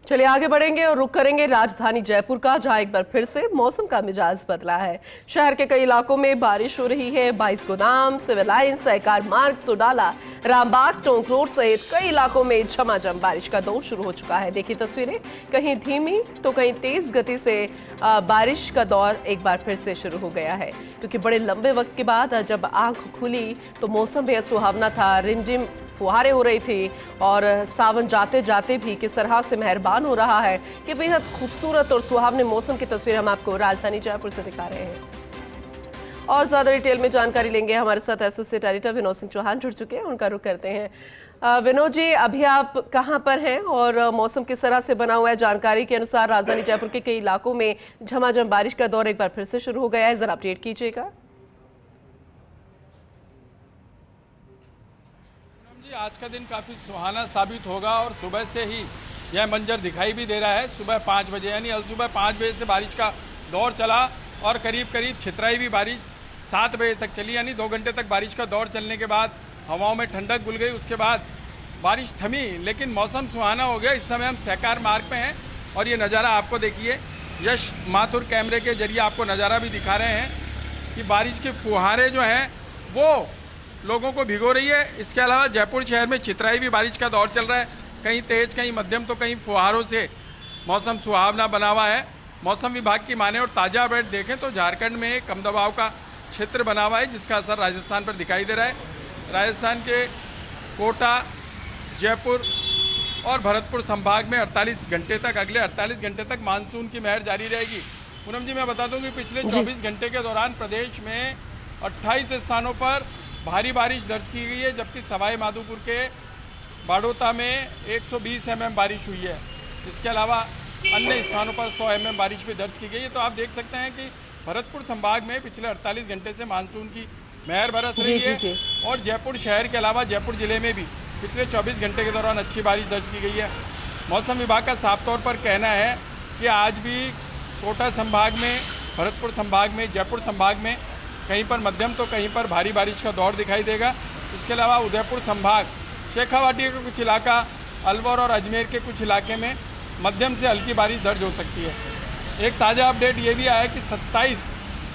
चलिए आगे बढ़ेंगे और रुक करेंगे राजधानी जयपुर का, जहां एक बार फिर से मौसम का मिजाज बदला है। शहर के कई इलाकों में बारिश हो रही है। 22 गोदाम, सिविल लाइन, सहकार मार्ग, सोडाला, रामबाग, टोंक रोड सहित कई इलाकों में झमाझम बारिश का दौर शुरू हो चुका है। देखिए तस्वीरें, कहीं धीमी तो कहीं तेज गति से बारिश का दौर एक बार फिर से शुरू हो गया है, क्योंकि बड़े लंबे वक्त के बाद जब आंख खुली तो मौसम बेहद सुहावना था। रिमझिम फुहारें हो रही थी और सावन जाते जाते भी किस तरह से मेहरबान हो रहा है कि बेहद खूबसूरत और सुहावने मौसम की तस्वीर हम आपको राजधानी जयपुर से दिखा रहे हैं। और ज्यादा डिटेल में जानकारी लेंगे, हमारे साथ एसोसिएट एडिटर विनोद सिंह चौहान जुड़ चुके हैं, उनका रुख करते हैं। विनोद जी, अभी आप कहां पर हैं और मौसम किस तरह से बना हुआ है? जानकारी के अनुसार राजधानी जयपुर के कई इलाकों में झमाझम बारिश का दौर एक बार फिर से शुरू हो गया है, जरा अपडेट कीजिएगा। आज का दिन काफ़ी सुहाना साबित होगा और सुबह से ही यह मंजर दिखाई भी दे रहा है। सुबह 5 बजे यानी अल सुबह 5 बजे से बारिश का दौर चला और करीब करीब छितराई भी बारिश 7 बजे तक चली, यानी 2 घंटे तक बारिश का दौर चलने के बाद हवाओं में ठंडक घुल गई। उसके बाद बारिश थमी, लेकिन मौसम सुहाना हो गया। इस समय हम सहकार मार्ग पे हैं और ये नज़ारा आपको देखिए, यश माथुर कैमरे के जरिए आपको नज़ारा भी दिखा रहे हैं कि बारिश के फुहारे जो हैं वो लोगों को भिगो रही है। इसके अलावा जयपुर शहर में चितराई भी बारिश का दौर चल रहा है, कहीं तेज कहीं मध्यम तो कहीं फुहारों से मौसम सुहावना बना हुआ है। मौसम विभाग की माने और ताज़ा अपडेट देखें तो झारखंड में कम दबाव का क्षेत्र बना हुआ है, जिसका असर राजस्थान पर दिखाई दे रहा है। राजस्थान के कोटा, जयपुर और भरतपुर संभाग में 48 घंटे तक, अगले 48 घंटे तक मानसून की महर जारी रहेगी। पूनम जी, मैं बता दूं कि पिछले 24 घंटे के दौरान प्रदेश में 28 स्थानों पर भारी बारिश दर्ज की गई है, जबकि सवाई माधोपुर के बाड़ोता में 120 mm बारिश हुई है। इसके अलावा अन्य स्थानों पर 100 mm बारिश भी दर्ज की गई है। तो आप देख सकते हैं कि भरतपुर संभाग में पिछले 48 घंटे से मानसून की महर बरस रही है और जयपुर शहर के अलावा जयपुर जिले में भी पिछले 24 घंटे के दौरान अच्छी बारिश दर्ज की गई है। मौसम विभाग का साफ तौर पर कहना है कि आज भी कोटा संभाग में, भरतपुर संभाग में, जयपुर संभाग में कहीं पर मध्यम तो कहीं पर भारी बारिश का दौर दिखाई देगा। इसके अलावा उदयपुर संभाग, शेखावाटी का कुछ इलाका, अलवर और अजमेर के कुछ इलाके में मध्यम से हल्की बारिश दर्ज हो सकती है। एक ताज़ा अपडेट ये भी आया है कि 27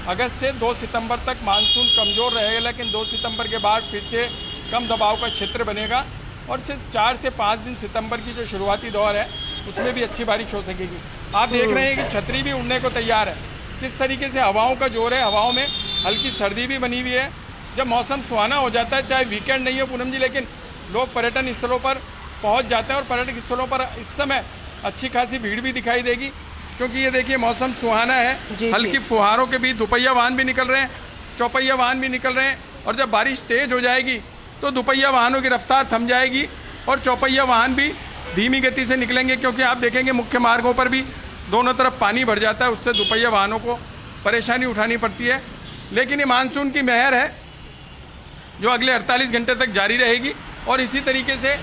अगस्त से 2 सितंबर तक मानसून कमज़ोर रहेगा, लेकिन 2 सितंबर के बाद फिर से कम दबाव का क्षेत्र बनेगा और सिर्फ 4 से 5 दिन सितंबर की जो शुरुआती दौर है उसमें भी अच्छी बारिश हो सकेगी। आप देख रहे हैं कि छतरी भी उड़ने को तैयार है। किस तरीके से हवाओं का जोर है, हवाओं में हल्की सर्दी भी बनी हुई है। जब मौसम सुहाना हो जाता है, चाहे वीकेंड नहीं हो पूनम जी, लेकिन लोग पर्यटन स्थलों पर पहुंच जाते हैं और पर्यटक स्थलों पर इस समय अच्छी खासी भीड़ भी दिखाई देगी, क्योंकि ये देखिए मौसम सुहाना है। हल्की फुहारों के बीच दुपहिया वाहन भी निकल रहे हैं, चौपहिया वाहन भी निकल रहे हैं और जब बारिश तेज हो जाएगी तो दुपहिया वाहनों की रफ्तार थम जाएगी और चौपहिया वाहन भी धीमी गति से निकलेंगे, क्योंकि आप देखेंगे मुख्य मार्गों पर भी दोनों तरफ पानी भर जाता है, उससे दुपहिया वाहनों को परेशानी उठानी पड़ती है। लेकिन ये मानसून की महर है जो अगले 48 घंटे तक जारी रहेगी और इसी तरीके से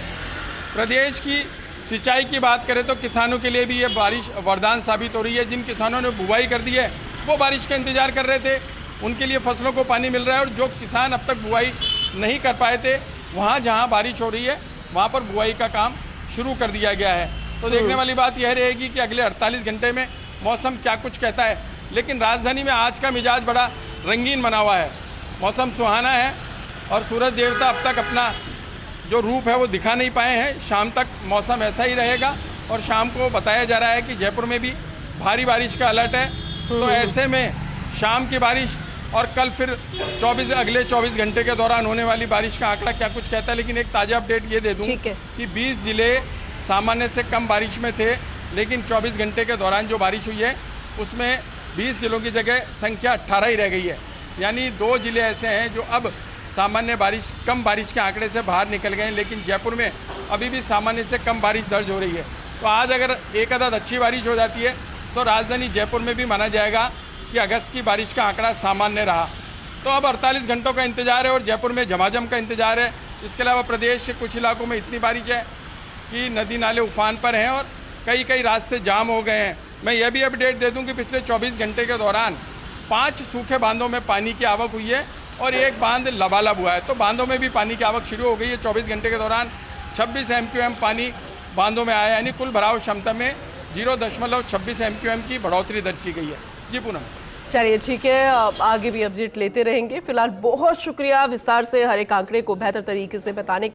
प्रदेश की सिंचाई की बात करें तो किसानों के लिए भी ये बारिश वरदान साबित हो रही है। जिन किसानों ने बुवाई कर दी है वो बारिश का इंतजार कर रहे थे, उनके लिए फसलों को पानी मिल रहा है और जो किसान अब तक बुवाई नहीं कर पाए थे, वहाँ जहाँ बारिश हो रही है वहाँ पर बुवाई का काम शुरू कर दिया गया है। तो देखने वाली बात यह रहेगी कि अगले 48 घंटे में मौसम क्या कुछ कहता है। लेकिन राजधानी में आज का मिजाज बड़ा रंगीन बना हुआ है, मौसम सुहाना है और सूरज देवता अब तक अपना जो रूप है वो दिखा नहीं पाए हैं। शाम तक मौसम ऐसा ही रहेगा और शाम को बताया जा रहा है कि जयपुर में भी भारी बारिश का अलर्ट है। तो ऐसे में शाम की बारिश और कल फिर अगले 24 घंटे के दौरान होने वाली बारिश का आंकड़ा क्या कुछ कहता है। लेकिन एक ताज़ा अपडेट ये दे दूँ कि 20 ज़िले सामान्य से कम बारिश में थे, लेकिन 24 घंटे के दौरान जो बारिश हुई है उसमें 20 ज़िलों की जगह संख्या 18 ही रह गई है। यानी 2 ज़िले ऐसे हैं जो अब सामान्य बारिश, कम बारिश के आंकड़े से बाहर निकल गए हैं, लेकिन जयपुर में अभी भी सामान्य से कम बारिश दर्ज हो रही है। तो आज अगर एक आध अच्छी बारिश हो जाती है तो राजधानी जयपुर में भी माना जाएगा कि अगस्त की बारिश का आंकड़ा सामान्य रहा। तो अब 48 घंटों का इंतजार है और जयपुर में झमाझम का इंतजार है। इसके अलावा प्रदेश के कुछ इलाकों में इतनी बारिश है कि नदी नाले उफान पर हैं और कई रास्ते जाम हो गए हैं। मैं यह भी अपडेट दे दूं कि पिछले 24 घंटे के दौरान 5 सूखे बांधों में पानी की आवक हुई है और एक बांध लबालब हुआ है। तो बांधों में भी पानी की आवक शुरू हो गई है। 24 घंटे के दौरान 26 MQM पानी बांधों में आया, यानी कुल भराव क्षमता में 0.26 MQM की बढ़ोतरी दर्ज की गई है। जी पूनम। चलिए ठीक है, आगे भी अपडेट लेते रहेंगे। फिलहाल बहुत शुक्रिया विस्तार से हर एक आंकड़े को बेहतर तरीके से बताने